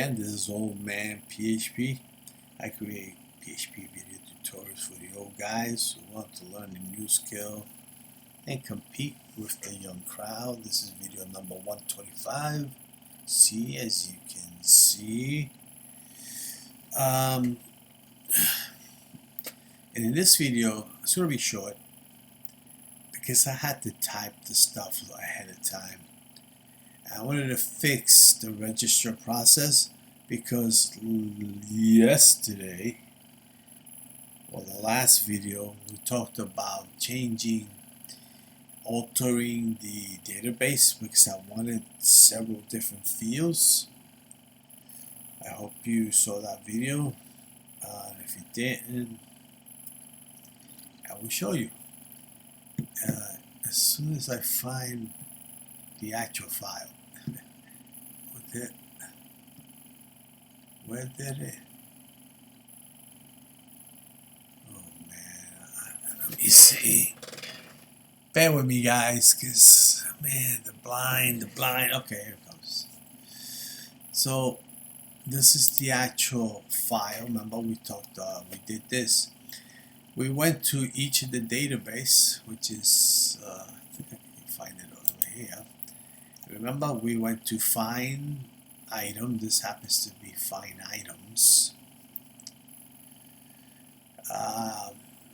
again, this is Old Man PHP. I create PHP video tutorials for the old guys who want to learn a new skill and compete with the young crowd. This is video number 125. See, as you can see. And in this video, it's going to be short because I had to type the stuff ahead of time. I wanted to fix the register process because yesterday, or the last video, we talked about altering the database because I wanted several different fields. I hope you saw that video. If you didn't, I will show you. As soon as I find the actual file. Where did it? Oh man, let me see. Bear with me, guys, because man, the blind. Okay, here it comes. So this is the actual file. Remember, we did this. We went to each of the database, which is I think I can find it over here. Remember, we went to find item. This happens to be find items.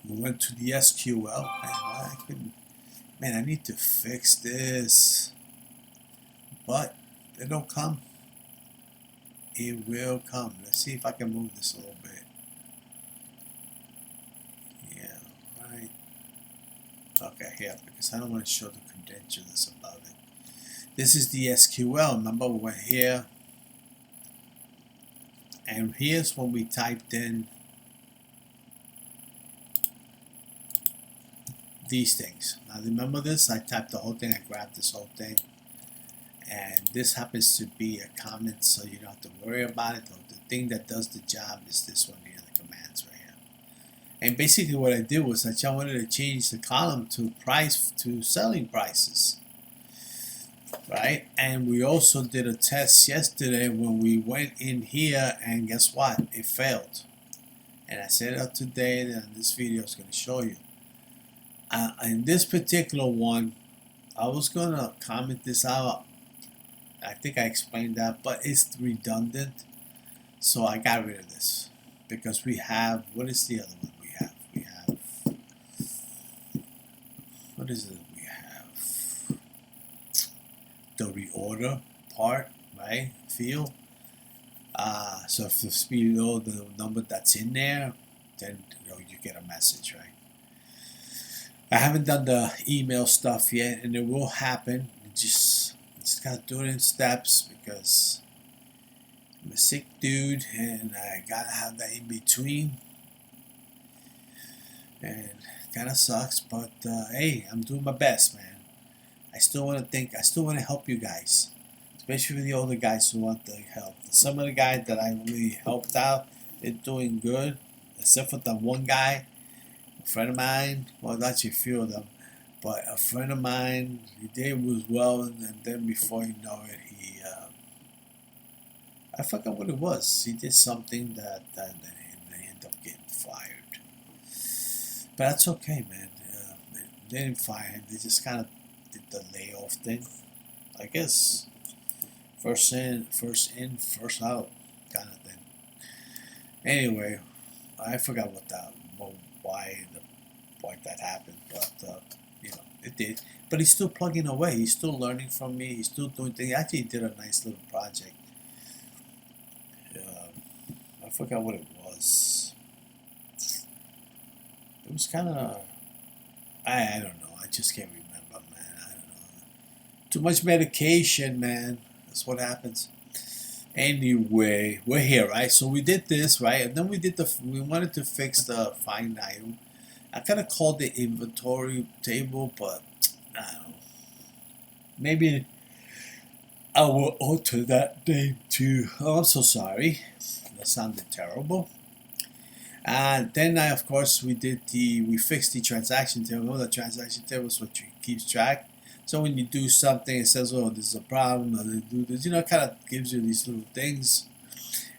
We went to the SQL, and I need to fix this, but it don't come. It will come. Let's see if I can move this a little bit. Yeah, right. Okay, here, because I don't want to show the credentials above it. This is the SQL. Remember, we went here, and here's when we typed in these things. Now remember this? I typed the whole thing. I grabbed this whole thing, and this happens to be a comment, so you don't have to worry about it. The thing that does the job is this one here, the commands right here. And basically, what I did was I wanted to change the column to price to selling prices. Right, and we also did a test yesterday when we went in here, and guess what? It failed. And I set it up today, and this video is going to show you. In this particular one, I was going to comment this out. I think I explained that, but it's redundant, so I got rid of this because we have. What is the other one we have? We have. What is it? The reorder part, right? Field. So if the speed below the number that's in there, then you get a message, right? I haven't done the email stuff yet, and it will happen. Just gotta do it in steps because I'm a sick dude, and I gotta have that in between. And kind of sucks, but hey, I'm doing my best, man. I still want to help you guys, especially for the older guys who want the help. Some of the guys that I really helped out, they're doing good, except for the one guy, a friend of mine. Well, actually a few of them, but a friend of mine, he did was well, and then before you know it, I forgot what it was. He did something that they ended up getting fired. But that's okay, man. They didn't fire him. They just kind of did the layoff thing, I guess. First in, first out kind of thing. Anyway, I forgot why that happened, but it did. But he's still plugging away. He's still learning from me. He's still doing things. Actually, he did a nice little project. I forgot what it was. It was kind of, I don't know. I just can't remember. Too much medication, man. That's what happens. Anyway, we're here, right? So we did this, right? And then we wanted to fix the find item. I kind of called the inventory table, but I don't know. Maybe I will alter that name too. Oh, I'm so sorry. That sounded terrible. And then of course, we fixed the transaction table. The transaction table is what keeps track. So when you do something, it says, oh, this is a problem, or they do this, it kind of gives you these little things.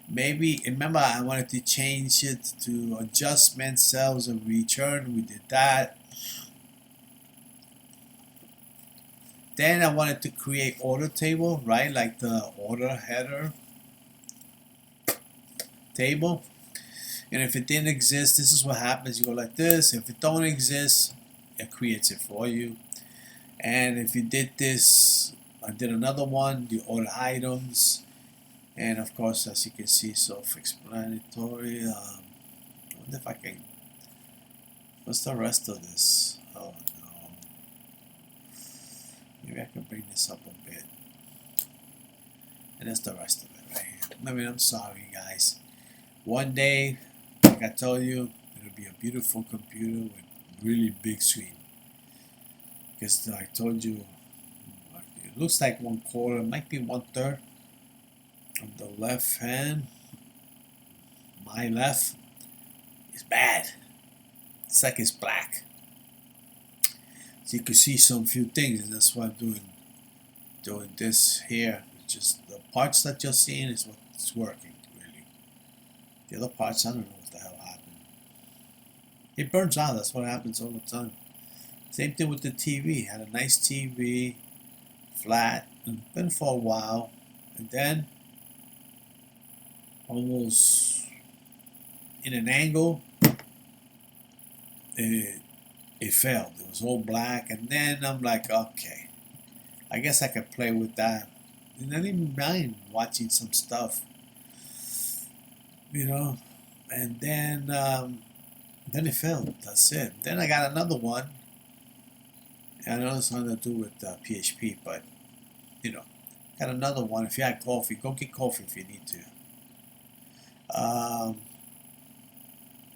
maybe, remember I wanted to change it to adjustment cells and return. We did that. Then I wanted to create order table, right? Like the order header table. And if it didn't exist, this is what happens. You go like this. If it don't exist, it creates it for you. And if you did this, I did another one, the order items. And of course, as you can see, self-explanatory. I wonder if I can, what's the rest of this? Oh no. Maybe I can bring this up a bit. And that's the rest of it right here. I mean, I'm sorry guys. One day, like I told you, it'll be a beautiful computer with really big screen. Because I told you, it looks like 1/4, it might be 1/3. On the left hand, my left, is bad. It's like it's black. So you can see some few things, and that's why I'm doing this here. Just the parts that you're seeing is what's working really. The other parts, I don't know what the hell happened. It burns out. That's what happens all the time. Same thing with the TV. Had a nice TV, flat, and been for a while, and then almost in an angle, it failed. It was all black, and then I'm like, okay, I guess I could play with that. And I didn't mind watching some stuff, you know. And then it failed. That's it. Then I got another one. And I know it's nothing to do with PHP, but you know, got another one. If you had coffee, go get coffee if you need to.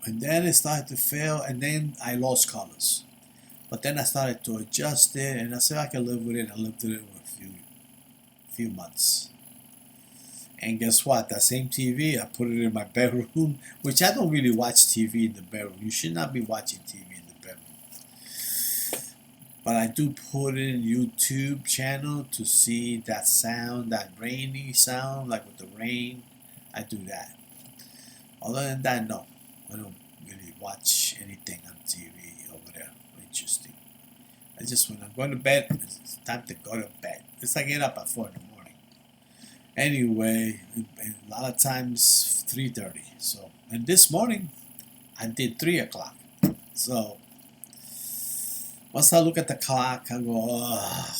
And then it started to fail, and then I lost colors. But then I started to adjust it, and I said I can live with it. I lived with it for a few months. And guess what? That same TV, I put it in my bedroom, which I don't really watch TV in the bedroom. You should not be watching TV in the bedroom. But I do put it in YouTube channel to see that sound, that rainy sound, like with the rain. I do that. Other than that, no. I don't really watch anything on TV over there. Interesting. I just, when I'm going to bed, it's time to go to bed. It's like get up at 4 in the morning. Anyway, a lot of times 3:30. So, and this morning, I did 3 o'clock. So, once I look at the clock, I go, ugh.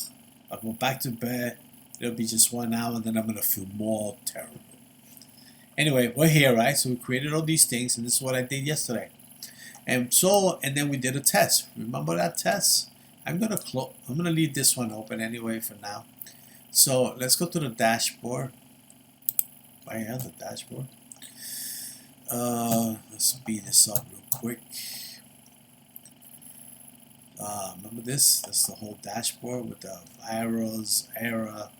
I'll go back to bed. It'll be just 1 hour, and then I'm going to feel more terrible. Anyway, we're here, right? So we created all these things, and this is what I did yesterday. And then we did a test. Remember that test? I'm gonna leave this one open anyway for now. So let's go to the dashboard. I have the dashboard. Let's speed this up real quick. Remember this? That's the whole dashboard with the arrows, error,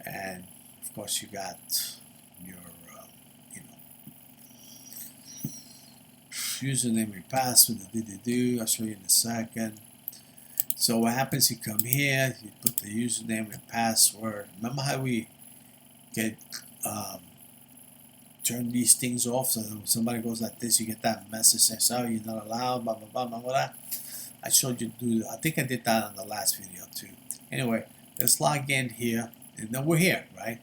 and of course you got your username and password. I'll show you in a second. So what happens? You come here, you put the username and password. Remember how we get turn these things off? So when somebody goes like this, you get that message saying, "Sorry, you're not allowed." Blah blah blah blah blah. I showed you do that. I think I did that on the last video too. Anyway, let's log in here, and then we're here, right?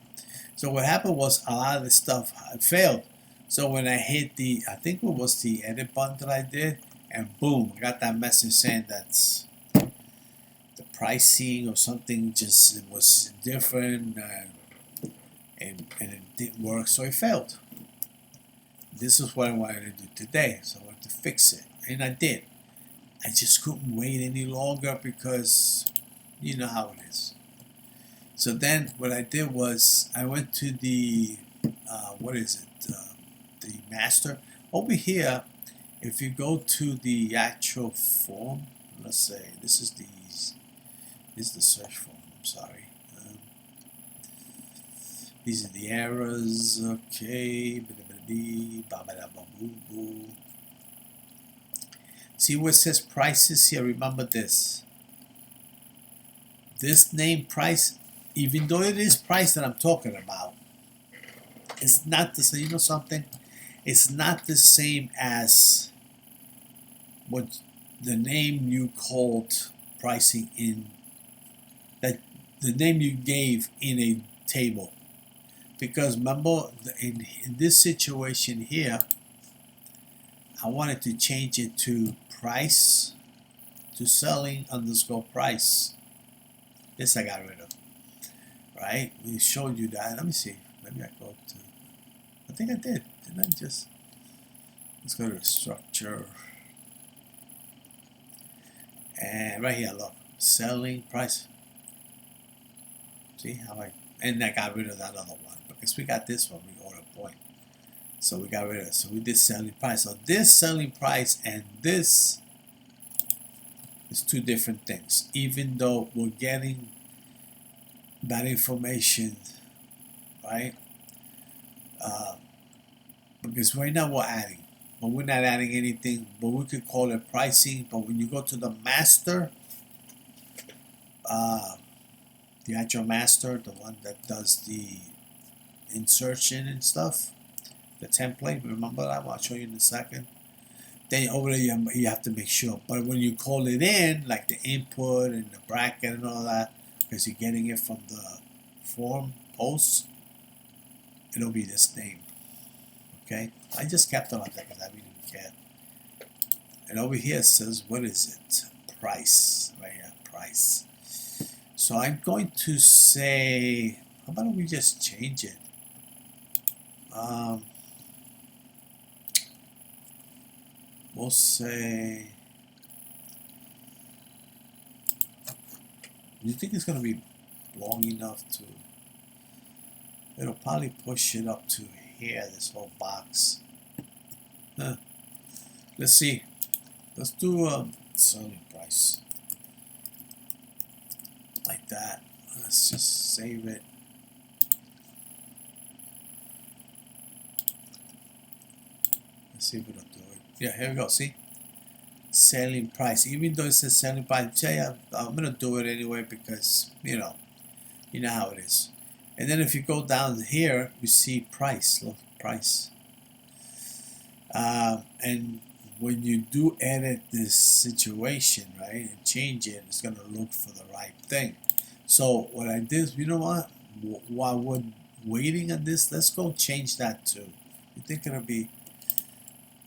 So what happened was a lot of this stuff failed. So when I hit I think it was the edit button that I did, and boom, I got that message saying that the pricing or something just was different, and it didn't work, so it failed. This is what I wanted to do today, so I wanted to fix it, and I did. I just couldn't wait any longer because you know how it is. So then what I did was I went to the the master. Over here, if you go to the actual form, let's say this is the search form. I'm sorry. These are the errors. Okay. See where it says prices here? Remember this. This name price, even though it is price that I'm talking about, It's not the same. You know something? It's not the same as what the name you called pricing in, that the name you gave in a table. Because remember, in this situation here, I wanted to change it to price, to selling underscore price. This I got rid of, right? We showed you that. Let me see. Maybe I go to, I think I did. Didn't I just, let's go to the structure. And right here, look, selling price. See how and I got rid of that other one because we got this one, we ordered point. So we got rid of it. So we did selling price. So this selling price and this is two different things. Even though we're getting that information, right? Because right now we're adding, but we're not adding anything, but we could call it pricing. But when you go to the master, the actual master, the one that does the insertion and stuff, the template, remember that? I'll show you in a second. Then over there you have to make sure. But when you call it in, like the input and the bracket and all that, because you're getting it from the form posts, it'll be this name. Okay, I just kept it like that because I really didn't care. And over here it says, what is it? Price, right here, price. So I'm going to say, how about we just change it? We'll say, you think it's going to be long enough to, it'll probably push it up to here, this whole box. Let's see. Let's do selling price. Like that. Let's just save it. Let's see if it'll do it. Yeah, here we go. See? Selling price. Even though it says selling price, yeah, I'm going to do it anyway because, you know how it is. And then if you go down here, you see price. Look, price. And when you do edit this situation, right, and change it, it's going to look for the right thing. So what I did, you know what? While we're waiting on this, let's go change that too. You think it'll be,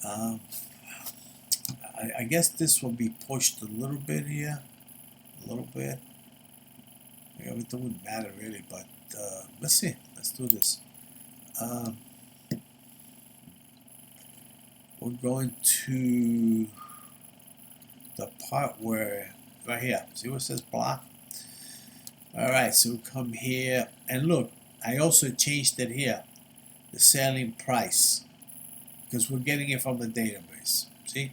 I guess this will be pushed a little bit here, a little bit. Yeah, it wouldn't matter really, but let's see. Let's do this. We're going to the part where, right here, see what it says block? Alright, so we come here, and look, I also changed it here, the selling price, because we're getting it from the database. See?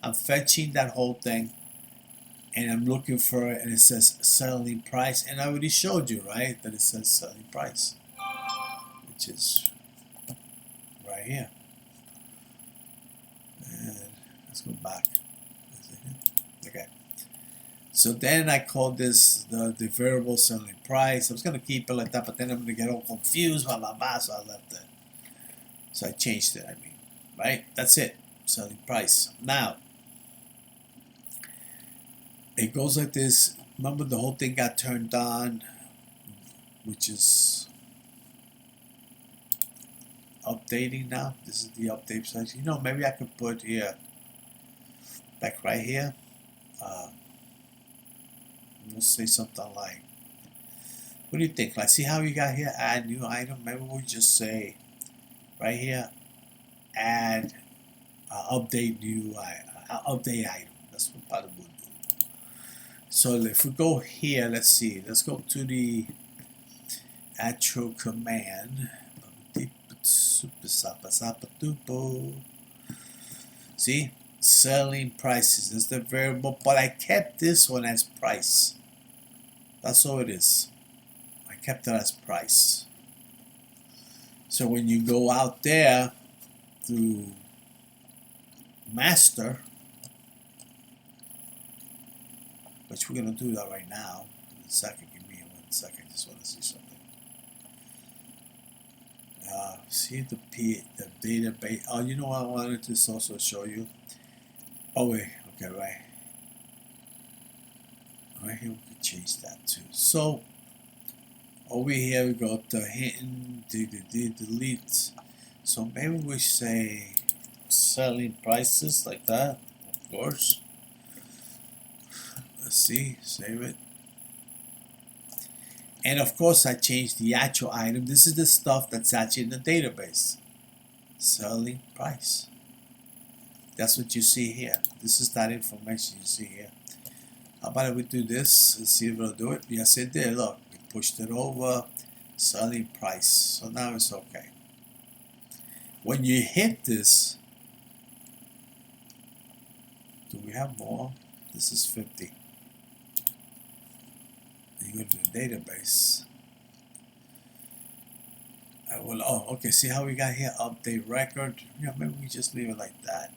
I'm fetching that whole thing, and I'm looking for it, and it says selling price, and I already showed you, right, that it says selling price, which is right here. And let's go back. Okay. So then I call this the variable selling price. I was going to keep it like that, but then I'm going to get all confused, blah, blah, blah, so I left it. So I changed it, right? That's it. Selling price. Now, it goes like this. Remember, the whole thing got turned on, which is updating now. This is the update section. Maybe I could put here, like right here, we'll say something like, what do you think? Like, see how you got here, add new item? Maybe we'll just say, right here, add, update new, update item. That's what probably we'll do. So if we go here, let's see, let's go to the actual command. See, selling prices is the variable, but I kept this one as price. That's all it is. I kept it as price. So when you go out there to master, which we're gonna do that right now. In a second, give me 1 second. Just want to see something. see the database. Oh, you know what I wanted to also show you? Oh wait, okay, right here we can change that too. So over here we got the hidden delete. So maybe we say selling prices like that, of course. Let's see, save it. And of course I changed the actual item. This is the stuff that's actually in the database. Selling price. That's what you see here. This is that information you see here. How about if we do this and see if it'll do it? Yes, it did. Look, we pushed it over. Selling price. So now it's okay. When you hit this, do we have more? This is 50. You go to the database. Oh, okay. See how we got here? Update record. Yeah, maybe we just leave it like that.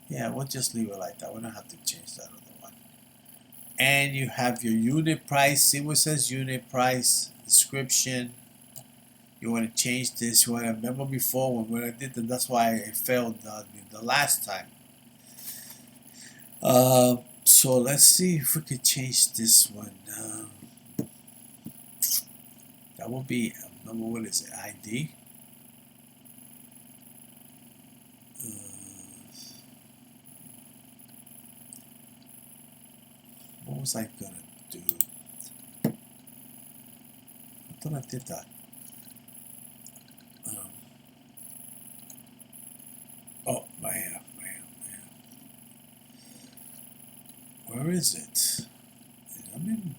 Yeah, we'll just leave it like that. We don't have to change that other one. And you have your unit price. See what it says? Unit price, description. You want to change this. You want to remember before when I did that. That's why it failed the last time. So let's see if we could change this one. That will be, what is it? ID. What was I gonna do? I thought I did that. Oh, my hand. Where is it? I mean,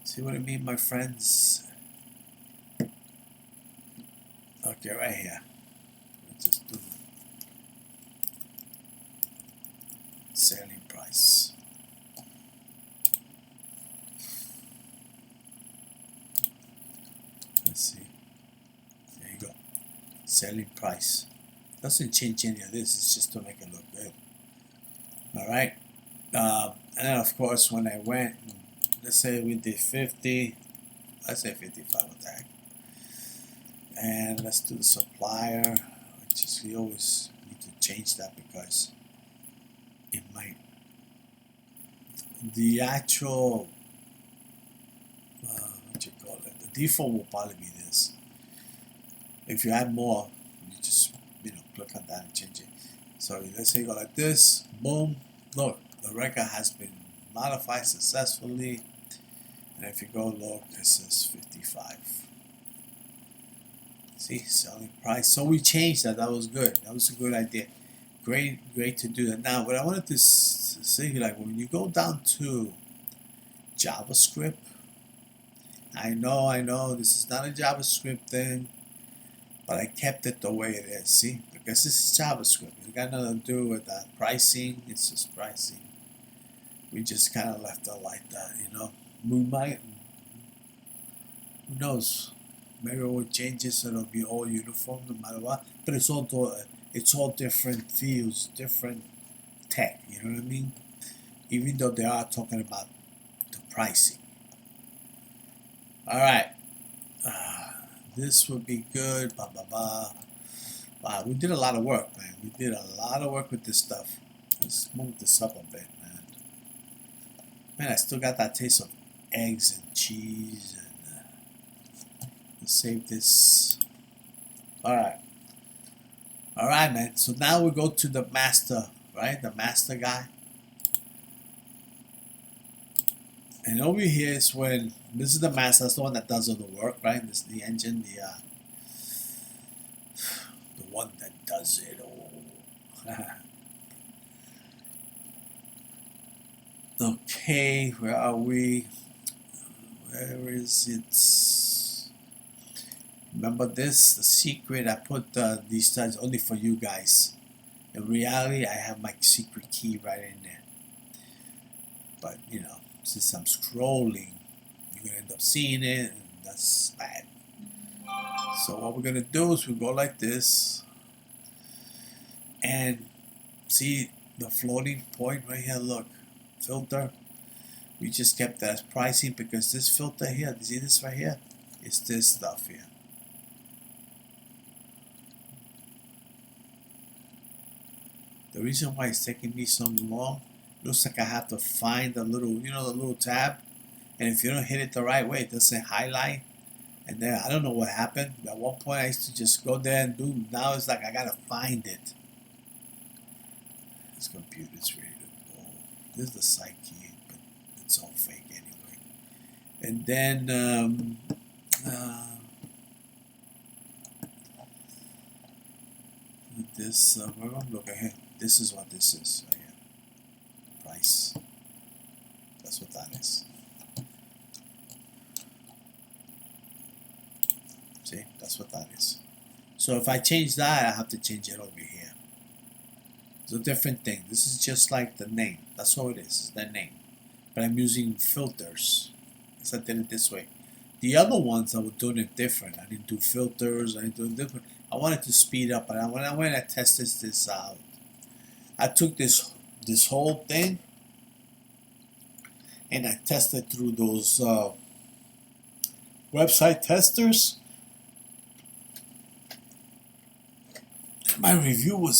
see what I mean, my friends? Okay, right here. We'll just do selling price. Let's see. There you go. Selling price. Doesn't change any of this. It's just to make it look good. All right. And then of course when I went, let's say we did 50, let's say 55 with that. And let's do the supplier, which is, we always need to change that because it might, the actual, what you call it, the default will probably be this. If you add more, you just, click on that and change it. So let's say you go like this, boom, look. The record has been modified successfully, and if you go look, it says 55. See, selling price. So we changed that. That was good. That was a good idea. Great to do that. Now, what I wanted to say, like when you go down to JavaScript, I know, this is not a JavaScript thing, but I kept it the way it is. See, because this is JavaScript. It got nothing to do with that pricing. It's just pricing. We just kind of left it like that, We might, who knows? Maybe we'll change it so it'll be all uniform no matter what. But it's all different fields, different tech. You know what I mean? Even though they are talking about the pricing. All right, this would be good. Wow, we did a lot of work, man. We did a lot of work with this stuff. Let's move this up a bit, man. Man, I still got that taste of eggs and cheese. And let's save this. All right, man. So now we go to the master, right? The master guy. And over here is when this is the master. That's the one that does all the work, right? This is the engine, the one that does it all. Okay, where are we? Where is it? Remember this? The secret, I put these tags only for you guys. In reality, I have my secret key right in there. But, since I'm scrolling, you're going to end up seeing it, and that's bad. So what we're going to do is we go like this. And see the floating point right here, look. Filter, we just kept that as pricing because this filter here, you see this right here, is this stuff here. The reason why it's taking me so long, looks like I have to find the little, you know, the little tab, and if you don't hit it the right way, it doesn't highlight. And then I don't know what happened. At one point I used to just go there and do. Now it's like I gotta find it. This computer's ready to go. This is the site key, but it's all fake anyway. And then this. Look ahead. This is what this is. Right here. Price. That's what that is. See, that's what that is. So if I change that, I have to change it over here. It's a different thing. This is just like the name. That's all it is. It's the name. But I'm using filters. So I did it this way. The other ones I was doing it different. I didn't do filters. I didn't do it different. I wanted to speed up. But when I went and tested this out, I took this whole thing and I tested through those website testers. My review was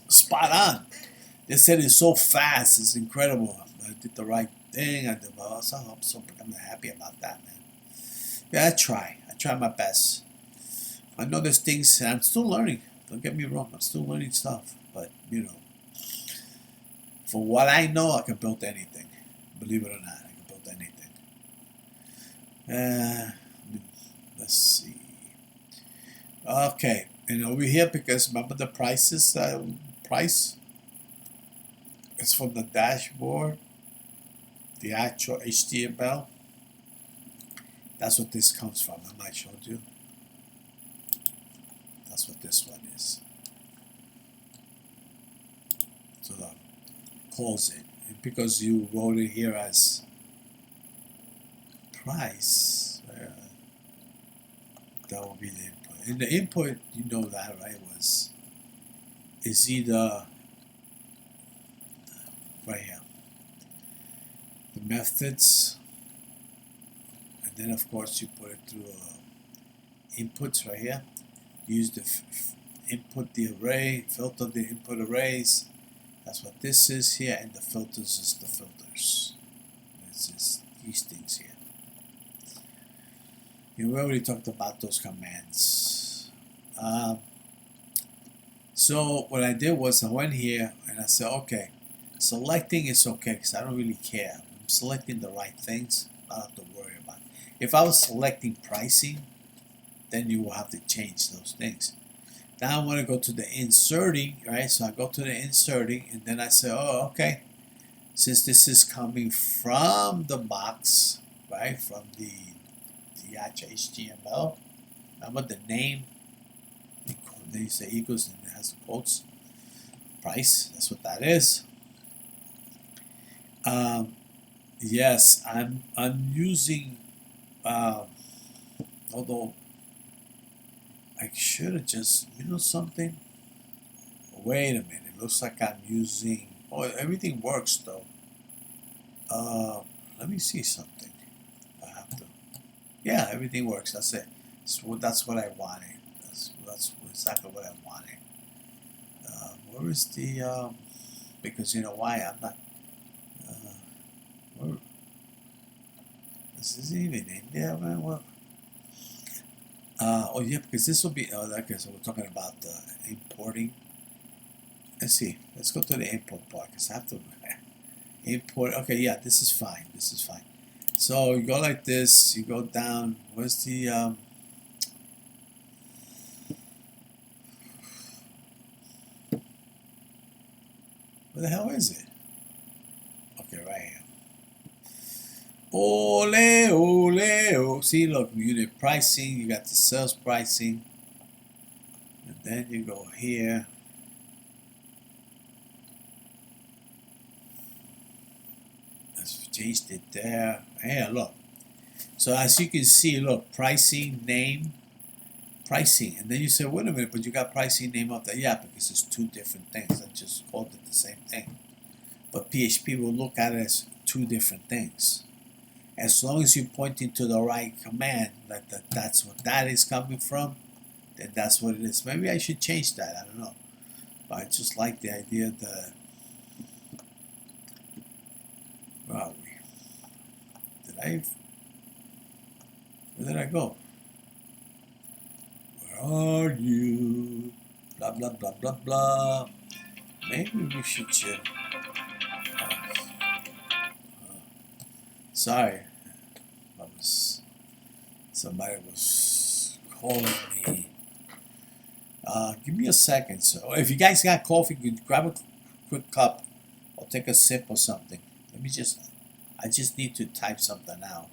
spot on. They said it's so fast, it's incredible. I did the right thing. I did well. I'm happy about that, man. Yeah, I try my best. I know there's things, and I'm still learning. Don't get me wrong, I'm still learning stuff. But you know, for what I know, I can build anything. Believe it or not, I can build anything. Let's see. Okay. And over here, because remember the prices, price is from the dashboard, the actual HTML. That's what this comes from. I might showed you. That's what this one is. So that calls it. And because you wrote it here as price, that will be the input. And the input, you know that, right, is either right here, the methods, and then of course you put it through inputs right here. Use the input the array, filter the input arrays. That's what this is here, and the filters is the filters. It's just these things here. And we already talked about those commands. So what I did was I went here and I said, okay, selecting is okay because I don't really care. I'm selecting the right things. I don't have to worry about it. If I was selecting pricing, then you will have to change those things. Now I want to go to the inserting, right? So I go to the inserting and then I say, oh, okay. Since this is coming from the box, right, from the actual HTML, remember the name, then you say equals and it has the quotes, price, that's what that is. Yes, I'm using, although I should have just, you know something, wait a minute, it looks like I'm using, oh, everything works though. Let me see something. I have to, yeah, everything works, that's it. So that's what I wanted. That's exactly what I wanted. Where is the, because you know why, I'm not, where, this isn't even in there, man, what? Oh yeah, because this will be, oh, okay, so we're talking about importing. Let's see, let's go to the import part, because I have to import, okay, yeah, this is fine, this is fine. So you go like this, you go down, where's the, where the hell is it? Okay, right here. Ole, ole, ole. See, look, unit pricing, you got the sales pricing. And then you go here. Let's change it there. Here, look. So as you can see, look, pricing, name, pricing. And then you say, wait a minute, but you got pricing name up there. Yeah, because it's two different things. I just called it the same thing. But PHP will look at it as two different things. As long as you're pointing to the right command, that's what that is coming from, then that's what it is. Maybe I should change that. I don't know. But I just like the idea that, where are we? Where did I go? Where are you? Blah, blah, blah, blah, blah. Maybe we should just, sorry, somebody was calling me. Give me a second. So if you guys got coffee, you can grab a quick cup or take a sip or something. I just need to type something out.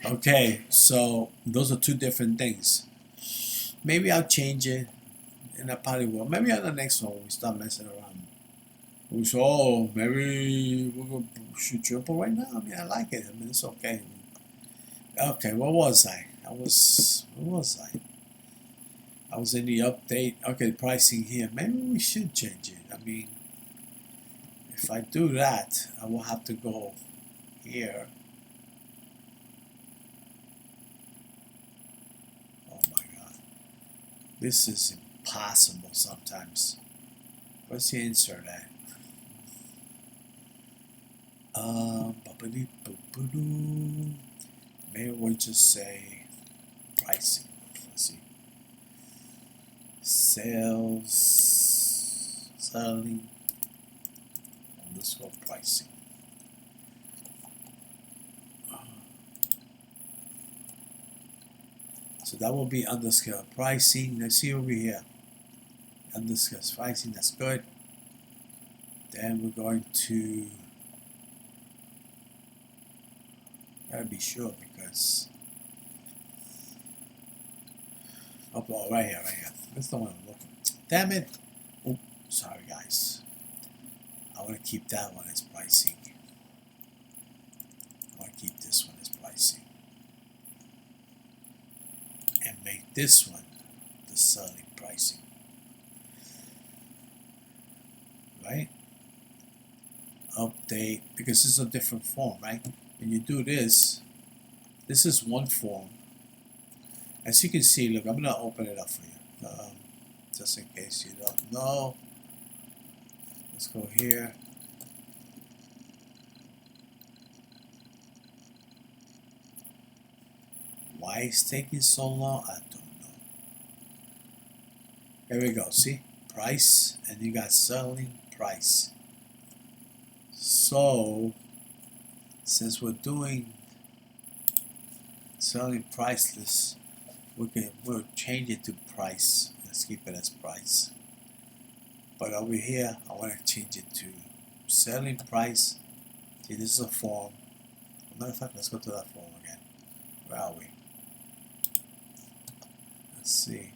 Okay, so those are two different things. Maybe I'll change it, and I probably will. Maybe on the next one when we start messing around. We say, oh, maybe we're gonna shoot triple right now. I mean, I like it. I mean, it's okay. Okay, what was I? Where was I? I was in the update. Okay, pricing here. Maybe we should change it. I mean, if I do that, I will have to go here. Oh my God. This is impossible sometimes. What's the insert at? Maybe we'll just say pricing. Let's see. Sales, selling, underscore pricing. So that will be underscore pricing. Let's see over here. Underscore pricing, that's good. Then we're going to, gotta be sure because, oh, right here. That's the one I'm looking. Damn it. Oh, sorry guys. I want to keep that one as pricing. I want to keep this one as pricing. And make this one the selling pricing. Right? Update, because this is a different form, right? When you do this is one form. As you can see, look, I'm going to open it up for you. Just in case you don't know. Let's go here. Why it's taking so long, I don't know. Here we go, see? Price, and you got selling price. So, since we're doing selling priceless, we'll change it to price. Let's keep it as price. But over here, I want to change it to selling price. See, this is a form. As a matter of fact, let's go to that form again. Where are we? Let's see.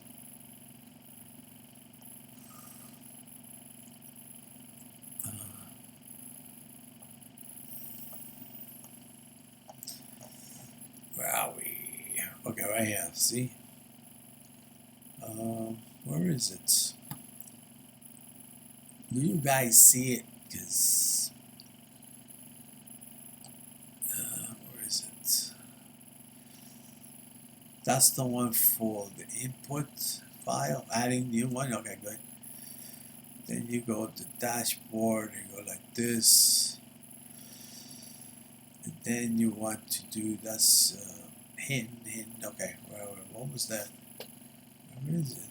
Where are we? Okay, right here. See? Where is it? Do you guys see it? Because where is it? That's the one for the input file. Adding new one. Okay, good. Then you go to dashboard and go like this. And then you want to do that's hidden. Okay, what was that? Where is it?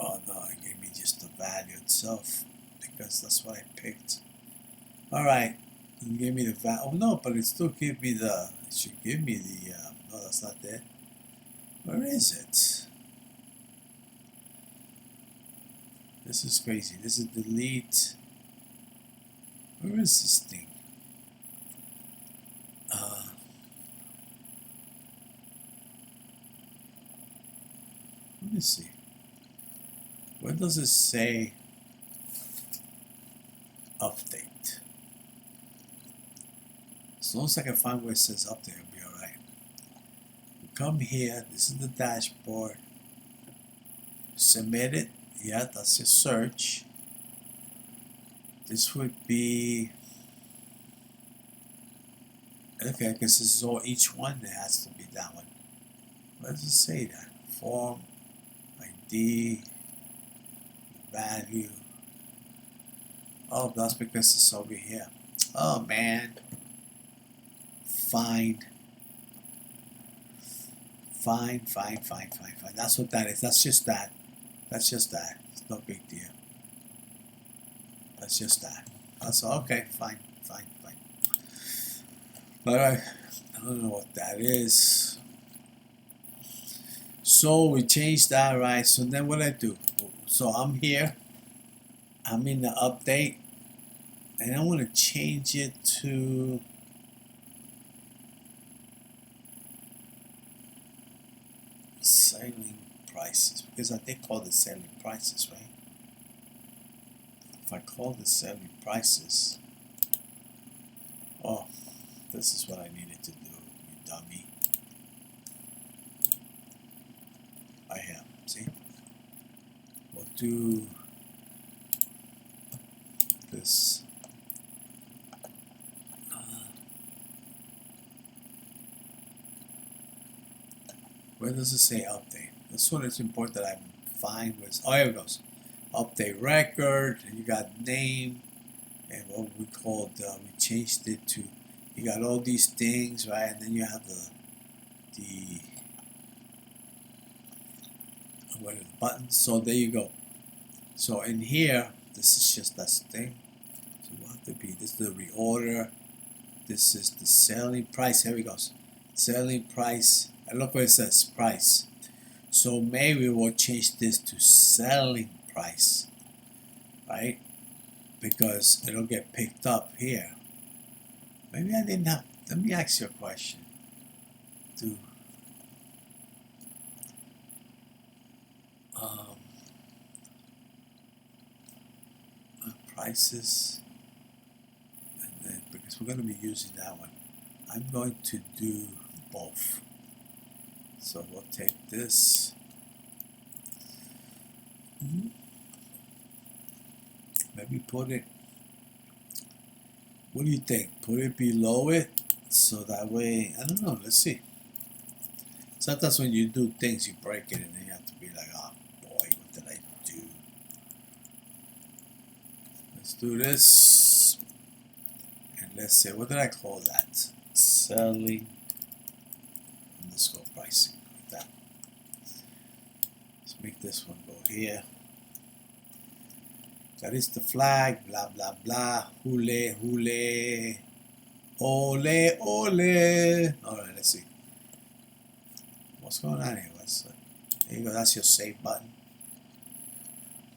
Oh no, it gave me just the value itself because that's what I picked. Alright, it gave me the value. Oh no, but it still gave me the, it should give me the, no, that's not there. Where is it? This is crazy. This is delete. Where is this thing? Let me see. Where does it say update? As long as I can find where it says update, it'll be alright. come here. This is the dashboard. Submit it. Yeah, that's your search. This would be okay, because this is all each one. It has to be that one. What does it say that? Form, ID, value. Oh, that's because it's over here. Oh man. Find. That's what that is. That's just that. That's just that. It's no big deal. That's just that. That's okay. Fine. But I don't know what that is. So we changed that, right? So then what I do? So I'm here. I'm in the update, and I want to change it to selling prices, because I did call it selling prices, right? If I call this selling prices, oh, this is what I needed to do, you dummy. I have, see? We'll do this. Where does it say update? This one is important that I find was, oh, here it goes. Update record, and you got name, and what we called, we changed it to, you got all these things, right? And then you have the what are the buttons? So there you go. So in here, this is just that thing. So what have to be? This is the reorder. This is the selling price. Here we go. Selling price. And look what it says, price. So maybe we'll change this to selling price, right? Because it'll get picked up here. Maybe I didn't have, let me ask you a question. Prices, and then because we're going to be using that one, I'm going to do both. So we'll take this. Maybe put it, what do you think? Put it below it, so that way, I don't know, let's see. Sometimes when you do things, you break it, and then you have to be like, oh boy, what did I do? Let's do this. And let's say, what did I call that? Selling underscore pricing, like that. Let's make this one go here. That is the flag, blah, blah, blah. Hule, hule. Ole, ole. Alright, let's see. What's going on here? There you go, that's your save button.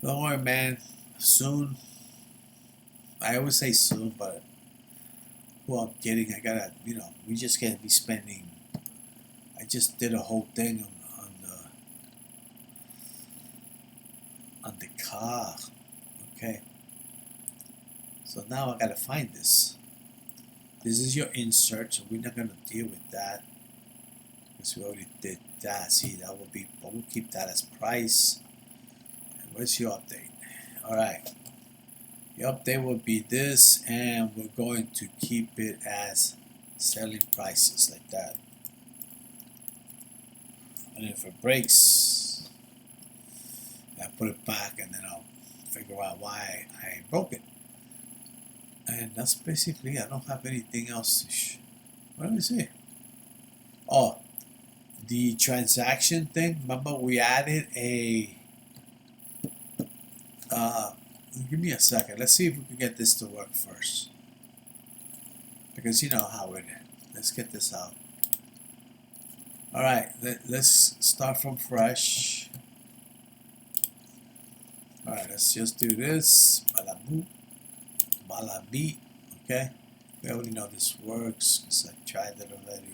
Don't worry, man. Soon. I always say soon, but who I'm kidding, I gotta, you know, we just can't be spending. I just did a whole thing on the car. Okay. So now I gotta find this. This is your insert, so we're not gonna deal with that because we already did that. See, that will be, but we'll keep that as price. And where's your update? All right. The update will be this, and we're going to keep it as selling prices, like that. And if it breaks, I put it back, and then I'll figure out why I broke it. And that's basically, I don't have anything else to what is it? Oh, the transaction thing. Remember we added a give me a second. Let's see if we can get this to work first. Because you know how it is. Let's get this out. Alright, let's start from fresh. Alright, let's just do this. Balabu. Balabi. Okay. We already know this works because I tried it already.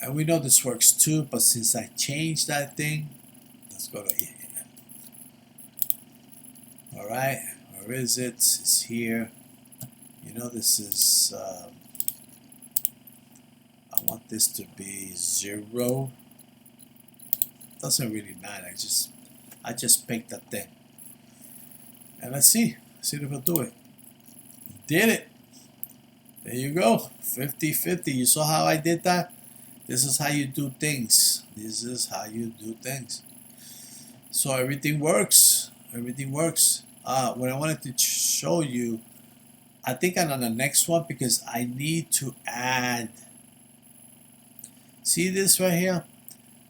And we know this works too, but since I changed that thing, let's go to here. Alright, where is it? It's here. You know this is, I want this to be 0. Doesn't really matter. I just picked that thing. And let's see if it'll do it. Did it. There you go. 50-50. You saw how I did that? This is how you do things. This is how you do things. So everything works. Everything works. What I wanted to show you, I think I'm on the next one because I need to add. See this right here?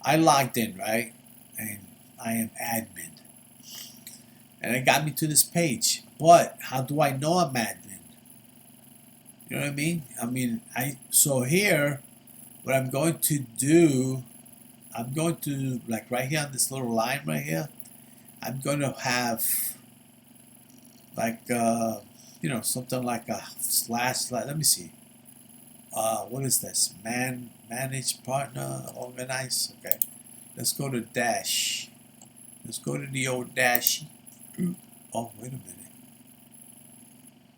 I logged in, right? And I am admin. And it got me to this page. But how do I know I'm admin? You know what I mean? So here, what I'm going to do, I'm going to, like right here on this little line right here, I'm going to have like, you know, something like a slash, let me see. What is this? Manage partner, organize. Okay. Let's go to dash. Let's go to the old dash. Oh, wait a minute.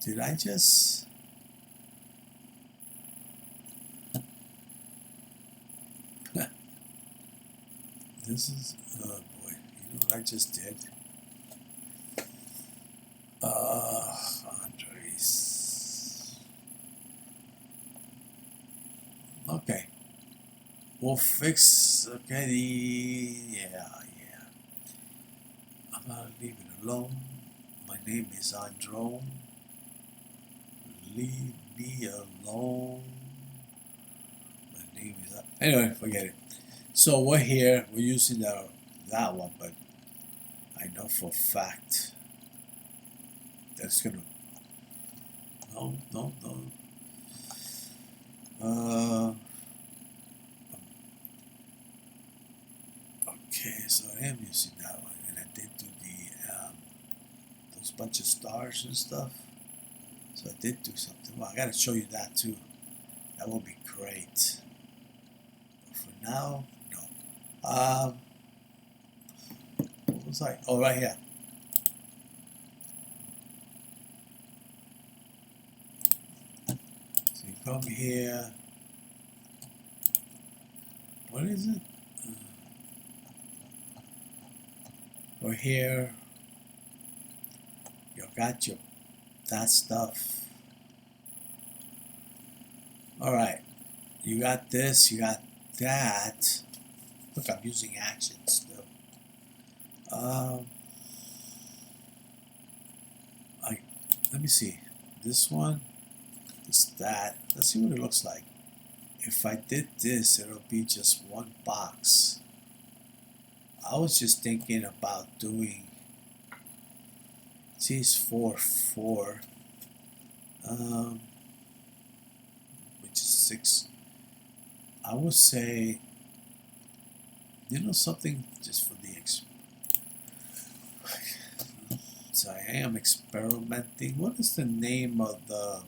Did I just... This is... Oh, boy. You know what I just did? Andres. Okay. We'll fix... Okay, yeah. I'm gonna leave it alone. My name is Andro. Leave me alone. My name is... Anyway, forget it. So we're here. We're using that one, but I know for a fact that's gonna... No. Okay, so I am using that one, and I did do the those bunch of stars and stuff. So I did do something. Well, I gotta show you that too. That will be great. But for now, no. What was I? Oh, right here. So you come here. What is it? Or here. You got that stuff. All right. You got this. You got that. Look, I'm using actions still. Let me see. This one is that. Let's see what it looks like. If I did this, it'll be just one box. I was just thinking about doing. See, it's 4, which is 6. I would say, you know, something just for the so I am experimenting. What is the name of the...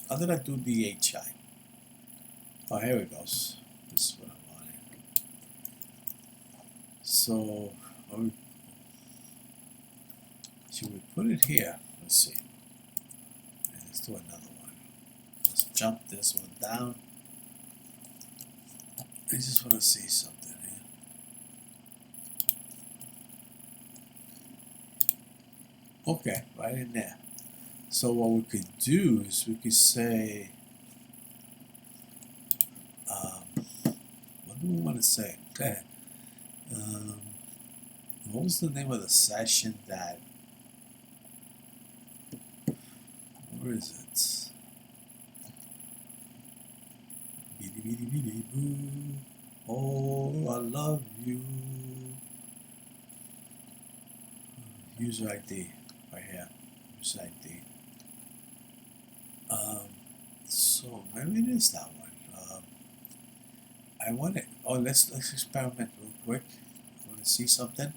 How did I do the HI? Oh, here it goes. This is what I wanted. So, should we put it here? Let's see. And let's do another one. Let's jump this one down. I just want to see something here. Okay, right in there. So what we could do is we could say, what do we want to say? Okay. What was the name of the session that, where is it? Boo. Oh, I love you. User ID, right here. User ID. So maybe it is that one. I want it. Oh, let's experiment real quick. I want to see something.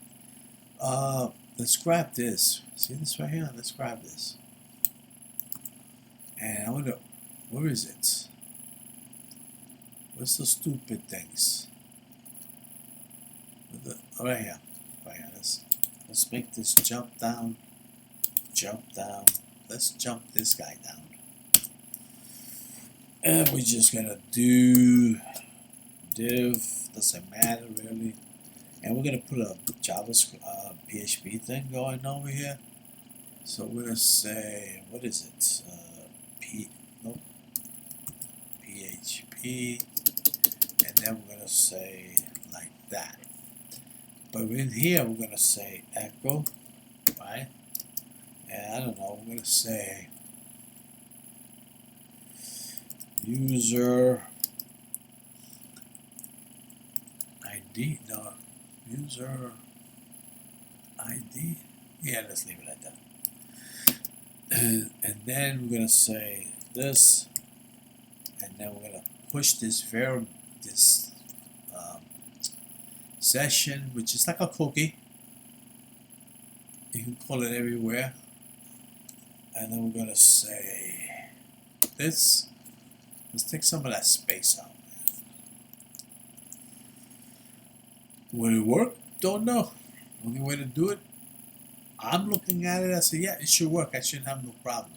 Let's grab this. See this right here? Let's grab this. And I want to. Where is it? What's the stupid things? Right here. Right here. Let's make this jump down. Jump down. Let's jump this guy down. And we're just gonna do div, doesn't matter really. And we're gonna put a JavaScript PHP thing going over here. So we're gonna say, what is it? PHP, and then we're gonna say like that. But in here we're gonna say echo, right? And I don't know, we're gonna say user ID, no, user ID. Yeah, let's leave it like that. And then we're gonna say this, and then we're gonna push this session, which is like a cookie. You can call it everywhere. And then we're gonna say this. Let's take some of that space out. Will it work? Don't know. Only way to do it, I'm looking at it, I say, yeah, it should work. I shouldn't have no problem.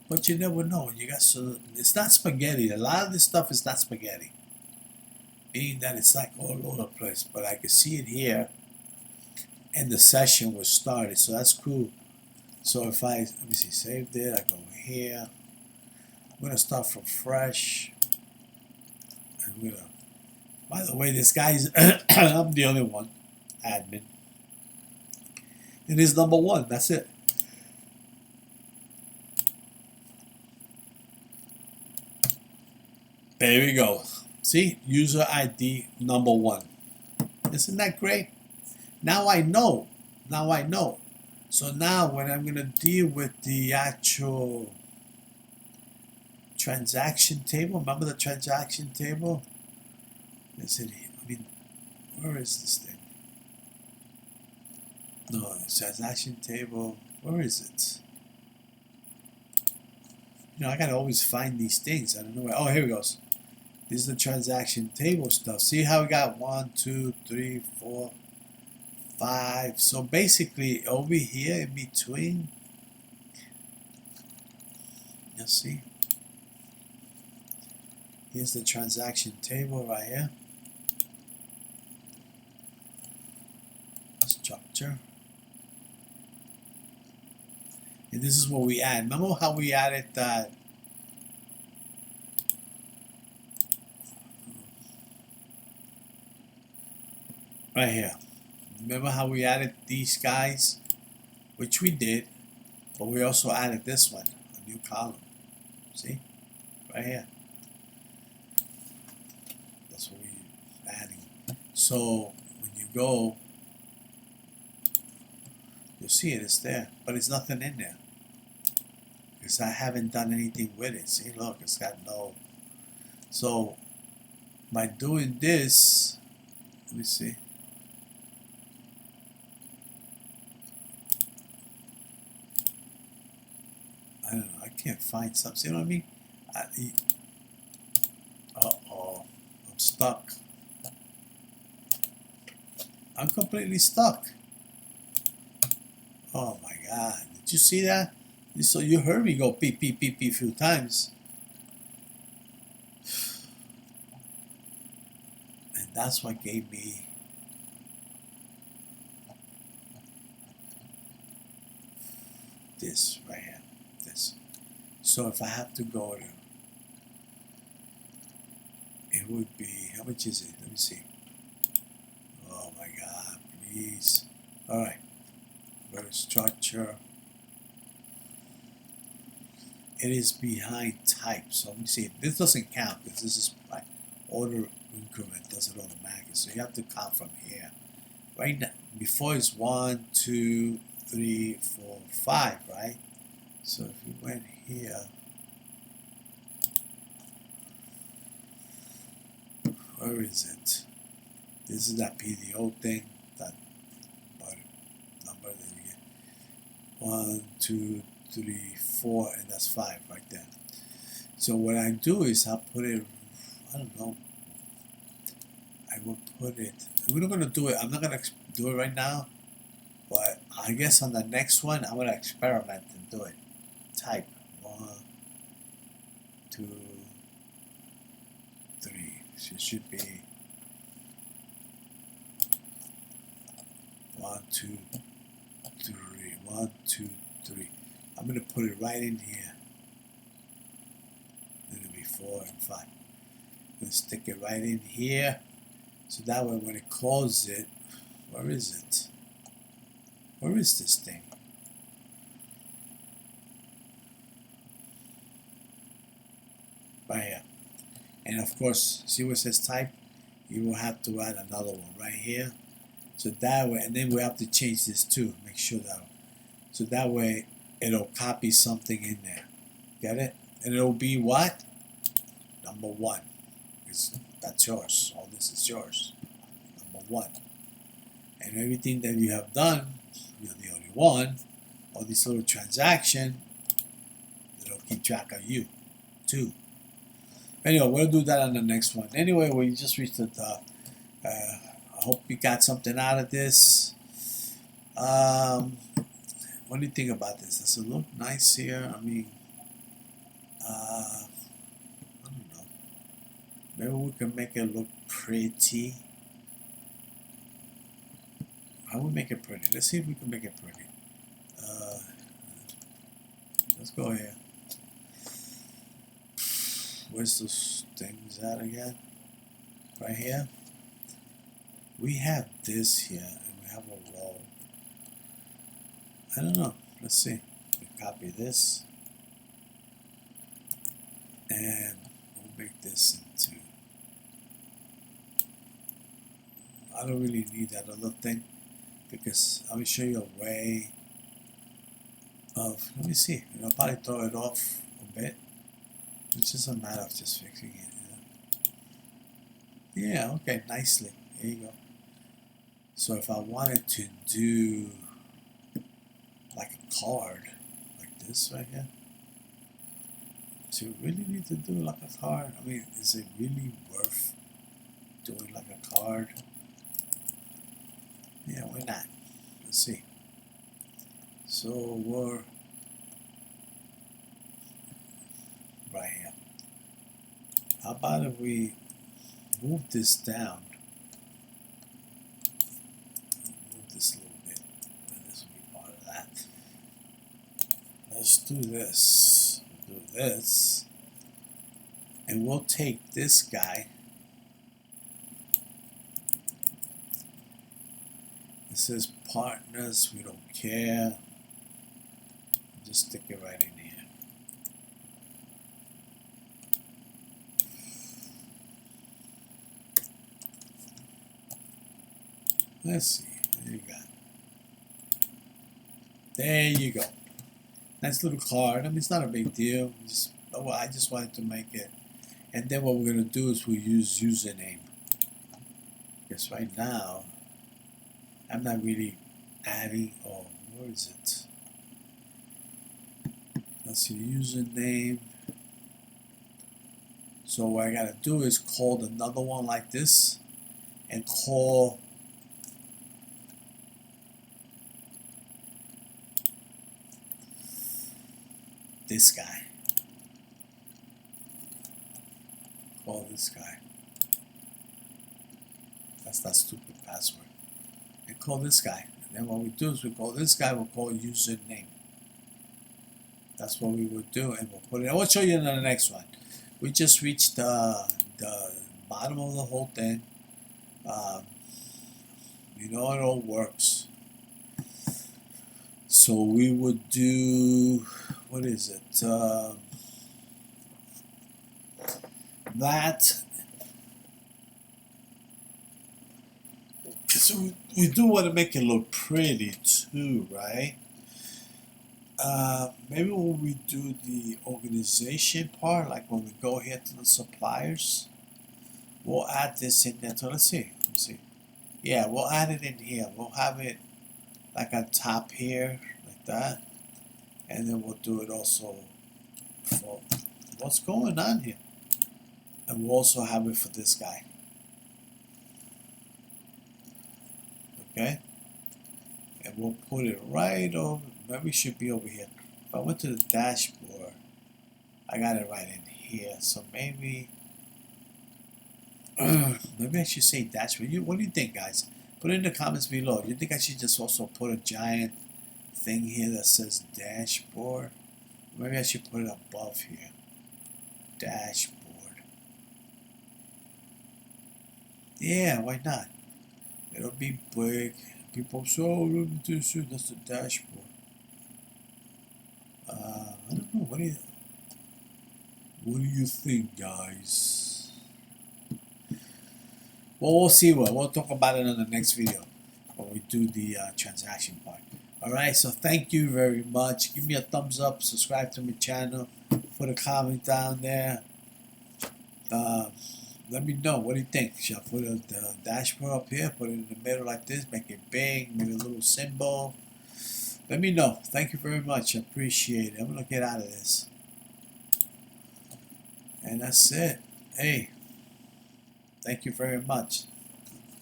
But you never know. You got it's not spaghetti. A lot of this stuff is not spaghetti. Meaning that it's like all over the place. But I can see it here, and the session was started. So that's cool. So if I, let me see, saved it, I go here. I'm gonna start from fresh. I'm gonna, by the way, this guy's, I'm the only one, admin. It is number one, that's it. There we go. See, user ID number one. Isn't that great? Now I know. Now I know. So now when I'm going to deal with the actual transaction table, remember the transaction table? Is it, I mean, where is this thing? No, the transaction table, where is it? You know, I gotta always find these things. I don't know where. Oh, here it goes. This is the transaction table stuff. See how we got 1, 2, 3, 4, 5. So basically, over here in between, you see, here's the transaction table right here. Structure. And this is what we add. Remember how we added that? Right here. Remember how we added these guys? Which we did, but we also added this one, a new column. See? Right here. That's what we're adding. So when you go, you'll see it's there, but it's nothing in there. Because I haven't done anything with it. See, look, it's got no. So by doing this, let me see. I don't know, I can't find something, you know what I mean? Uh-oh, I'm stuck. I'm completely stuck. Oh my God, did you see that? So you heard me go beep, beep, beep, beep a few times. And that's what gave me this right here, this. So if I have to go to, it would be, how much is it? Let me see. Oh my God, please. All right, go to structure. It is behind type. So let me see. This doesn't count because this is like order increment, does it automatically. So you have to count from here. Right now, before it's 1, 2, 3, 4, 5, right? So if you went here, where is it? This is that PDO thing, that number that you get. 1, 2, 3, 4, and that's 5 right there. So what I do is I put it, I don't know, I will put it, we're not going to do it, I'm not going to do it right now, but I guess on the next one, I'm going to experiment and do it. Type 1, 2, it should be 1, 2, 3, 1, 2, 3. I'm going to put it right in here. Then it'll be 4 and 5. I'm going to stick it right in here. So that way when it calls it, where is it? Where is this thing? Right here. And of course, see where it says type? You will have to add another one right here. So that way, and then we have to change this too. Make sure that, so that way it'll copy something in there. Get it? And it'll be what? Number 1. That's yours. All this is yours. Number 1. And everything that you have done, you're the only one. All this little transaction, it'll keep track of you too. Anyway, we'll do that on the next one. Anyway, we just reached the I hope you got something out of this. What do you think about this? Does it look nice here? I mean, I don't know. Maybe we can make it look pretty. How we make it pretty? Let's see if we can make it pretty. Let's go here. Where's those things at again? Right here. We have this here, and we have a row. I don't know. Let's see. We copy this, and we'll make this into. I don't really need that other thing because I will show you a way of. Let me see. I'll probably throw it off a bit. It's just a matter of just fixing it. Yeah. Okay. Nicely. There you go. So if I wanted to do like a card, like this right here, do you really need to do like a card? I mean, is it really worth doing like a card? Yeah, why not? Let's see. So we're right here. How about if we move this down? This a little bit, and this will be part of that. Let's do this. Do this, and we'll take this guy. It says partners. We don't care. Just stick it right in here. Let's see. There you go. There you go. Nice little card. I mean, it's not a big deal. I just wanted to make it. And then what we're going to do is we'll use username. Because right now, I'm not really adding. Oh, where is it? Let's see, username. So what I got to do is call another one like this. And call this guy. Call this guy. That's that stupid password. And call this guy. And then what we do is we call this guy, we'll call username. That's what we would do, and we'll put it. I will show you in the next one. We just reached the bottom of the whole thing. You know, it all works. So we would do, what is it? That. So we do want to make it look pretty too, right? Maybe when we do the organization part, like when we go here to the suppliers, we'll add this in there. So let's see. Yeah, we'll add it in here. We'll have it like on top here, like that. And then we'll do it also for what's going on here. And we'll also have it for this guy. Okay? And we'll put it right over, maybe it should be over here. If I went to the dashboard, I got it right in here. So maybe Maybe I should say dashboard. What do you think, guys? Put it in the comments below. Do you think I should just also put a giant thing here that says dashboard? Maybe I should put it above here. Dashboard. Yeah, why not? It'll be big. People say, oh, look at this. That's the dashboard. I don't know. What do you think, guys? Well, we'll see. We'll talk about it in the next video when we do the transaction part. Alright, so thank you very much. Give me a thumbs up, subscribe to my channel, put a comment down there. Let me know, what do you think? Should I put the dashboard up here, put it in the middle like this, make it big, maybe a little symbol? Let me know. Thank you very much. I appreciate it. I'm going to get out of this. And that's it. Hey, thank you very much.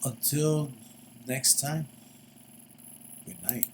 Until next time, good night.